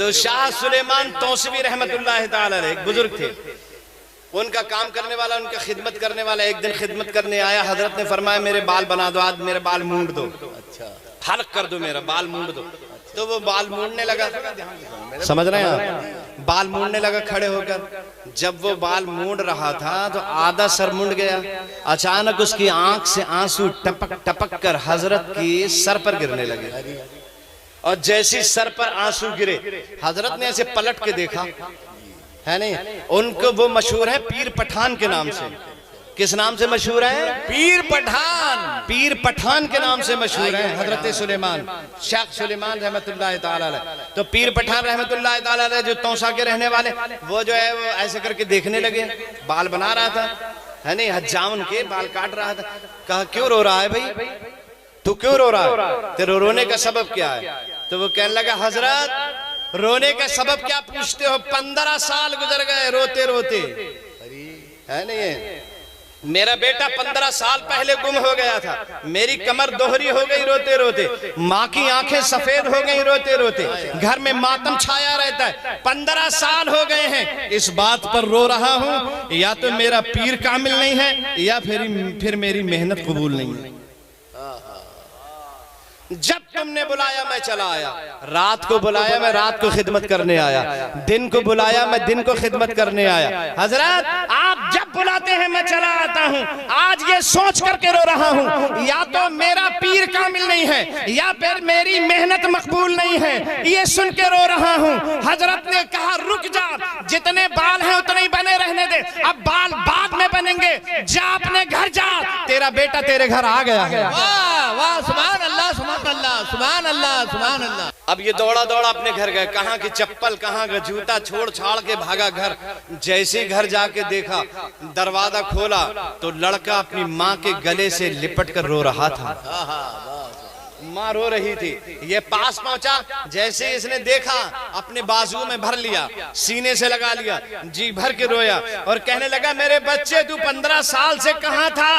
तो शाह सुलेमान तौसवी रहमतुल्लाह ताला अलैह एक बुजुर्ग थे, उनका काम करने वाला, उनका खिदमत करने वाला एक दिन खिदमत करने आया। हजरत ने फरमाया मेरे बाल बना दो, आज मेरे बाल मूंड दो, अच्छा हल्क कर दो, मेरा बाल मूंड दो। तो वो बाल मूंडने लगा, समझ रहे हैं आप, बाल मूंडने लगा खड़े होकर। जब वो बाल मूंड रहा था तो आधा सर मुंड गया। अचानक उसकी आंख से आंसू टपक टपक कर हजरत की सर पर गिरने लगे, और जैसे सर पर आंसू गिरे हजरत ने ऐसे पलट के देखा, है नहीं, उनको वो मशहूर है पीर पठान के नाम से। किस नाम से मशहूर है? पीर पठान। पीर पठान के नाम से मशहूर है हजरत सुलेमान, शेख सुलेमान रहमतुल्लाह ताला अलैह। तो पीर पठान रहमतुल्लाह ताला अलैह जो तौसा के रहने वाले, वो जो है वो ऐसे करके देखने लगे, बाल बना रहा था, है नहीं, हज्जाम के बाल काट रहा था। कहा क्यों रो रहा है भाई, तू क्यों रो रहा है, तेरे रोने का सबब क्या है? तो वो कहने लगा हजरत रोने का सबब क्या पूछते हो, 15 साल गुजर गए रोते रोते, है नहीं, मेरा बेटा 15 साल पहले गुम हो गया था, मेरी कमर दोहरी हो गई रोते रोते, माँ की आंखें सफेद हो गई रोते रोते, घर में मातम छाया रहता है, 15 साल हो गए हैं, इस बात पर रो रहा हूँ या तो मेरा पीर कामिल नहीं है या फिर मेरी मेहनत कबूल नहीं है। जब तुमने बुलाया मैं चला आया, रात को बुलाया मैं रात को खिदमत करने आया, दिन को बुलाया मैं दिन को खिदमत करने आया। हजरत आप जब बुलाते हैं मैं चला आता हूँ। आज ये सोच करके रो रहा हूँ या तो मेरा पीर कामिल नहीं है या फिर मेरी मेहनत मकबूल नहीं है, ये सुन के रो रहा हूँ। हजरत ने कहा रुक जा, जितने बाल हैं उतने ही बने रहने दे, अब बाल बाद में बनेंगे, जा अपने घर जा, तेरा बेटा तेरे घर आ गया है। वाह वाह, सुभान अल्लाह सुभान अल्लाह सुभान अल्लाह सुभान अल्लाह। अब ये दौड़ा दौड़ा अपने घर गए, कहाँ की चप्पल कहाँ का जूता छोड़ छाड़ के भागा घर। जैसे घर जाके देखा, दरवाजा खोला तो लड़का अपनी माँ के गले से लिपट कर रो रहा था, माँ रो रही थी। ये पास पहुंचा, जैसे इसने देखा अपने बाजू में भर लिया, सीने से लगा लिया, जी भर के रोया और कहने लगा मेरे बच्चे तू 15 साल से कहाँ था?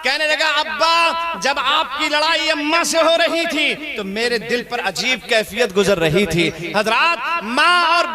कहने लगा अब्बा जब आपकी लड़ाई अम्मा से हो रही थी तो मेरे दिल पर अजीब कैफियत गुजर रही थी। हजरात माँ और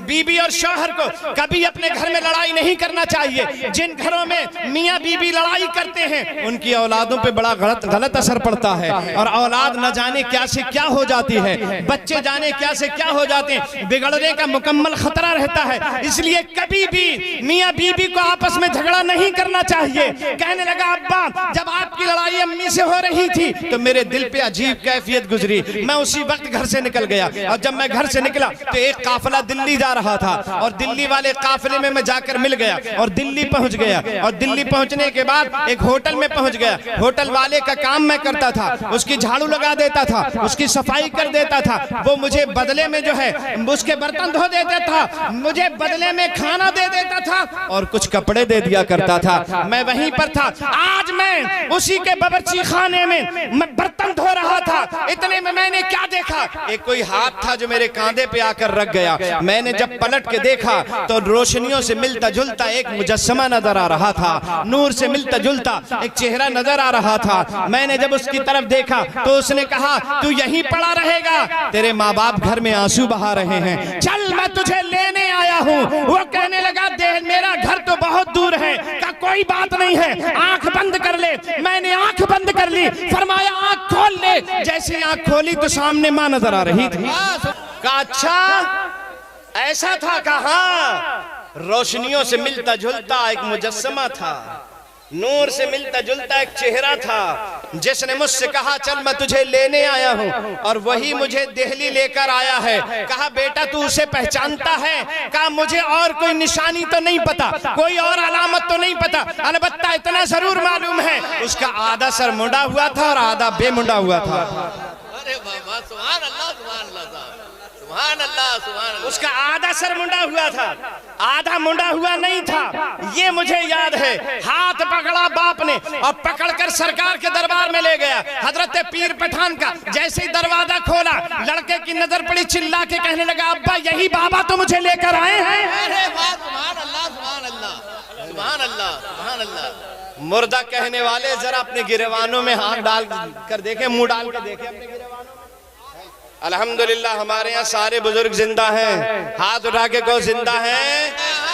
बीबी और शौहर को कभी अपने घर में लड़ाई नहीं करना चाहिए। जिन घरों में मियाँ बीबी लड़ाई करते हैं उनकी औलादों पे बड़ा गलत असर पड़ता है, और औलाद न जाने क्या से क्या हो जाती है, बच्चे जाने क्या से क्या हो जाते हैं, बिगड़ने का मुकम्मल खतरा रहता है। इसलिए कभी भी मियाँ बीबी को आपस में झगड़ा नहीं करना चाहिए। कहने लगा अब्बा जब आपकी लड़ाई अम्मी से हो रही थी तो मेरे दिल पे अजीब कैफियत गुजरी, मैं उसी वक्त घर से निकल गया, और जब मैं घर से निकला तो एक काफिला दिल्ली जा रहा था, और दिल्ली वाले काफिले में मैं जाकर मिल गया और दिल्ली पहुंच गया, और दिल्ली पहुंचने के बाद एक होटल में पहुंच गया। होटल वाले का काम मैं करता था, उसकी झाड़ू लगा देता था, उसकी सफाई कर देता था, वो मुझे बदले में जो है उसके बर्तन धो देता था, मुझे बदले में खाना दे देता था और कुछ कपड़े दे दिया करता था। मैं वहीं पर था। आज मैं उसी के बावर्ची खाने में मैं बर्तन धो रहा था, इतने में मैंने क्या देखा, एक कोई हाथ था जो मेरे कांधे पे आकर रख गया। मैंने जब पलट के देखा तो रोशनियों से मिलता जुलता एक मुजस्समा नजर आ रहा था, नूर से मिलता जुलता एक चेहरा नजर आ रहा था। मैंने जब उसकी तरफ देखा तो उसने कहा तू यहीं पड़ा रहेगा, तेरे माँ बाप घर में आंसू बहा रहे हैं, चल मैं तुझे लेने आया हूँ। वो कहने लगा देख मेरा घर तो बहुत दूर है, का कोई बात नहीं है, आंख बंद कर ले। मैंने आंख बंद कर ली, फरमाया आंख खोल ले। जैसे आंख खोली तो सामने माँ नजर आ रही थी। कहा अच्छा ऐसा था? कहा रोशनियों से मिलता जुलता एक मुजस्समा था, नूर से मिलता जुलता एक चेहरा था, जिसने मुझसे कहा चल मैं तुझे लेने आया हूँ, और वही मुझे दिल्ली लेकर आया है। कहा बेटा तू उसे पहचानता है? कहा मुझे और कोई निशानी तो नहीं पता, कोई और अलामत तो नहीं पता, अलबत्ता इतना जरूर मालूम है उसका आधा सर मुंडा हुआ था और आधा बेमुंडा हुआ था। अरे बाबा सुभान अल्लाह सुभान अल्लाह सुभान अल्लाह सुभान अल्लाह। उसका आधा सर मुंडा हुआ था, आधा मुंडा हुआ नहीं था, ये मुझे याद है। हाथ पकड़ा बाप ने और पकड़कर सरकार के दरबार में ले गया हजरत पीर पठान का। जैसे ही दरवाजा खोला लड़के की नजर पड़ी, चिल्ला के कहने लगा अब्बा यही बाबा तो मुझे लेकर आए हैं। अरे वाह सुभान अल्लाह सुभान अल्लाह सुभान अल्लाह सुभान अल्लाह। मुर्दा कहने वाले जरा अपने गिरेवानों में हाथ डाल कर देखे, मुंह डाल के देखे अपने गिरेवानों में, अल्हम्दुलिल्लाह हमारे यहाँ सारे बुजुर्ग जिंदा हैं। हाथ उठा के कहो जिंदा हैं।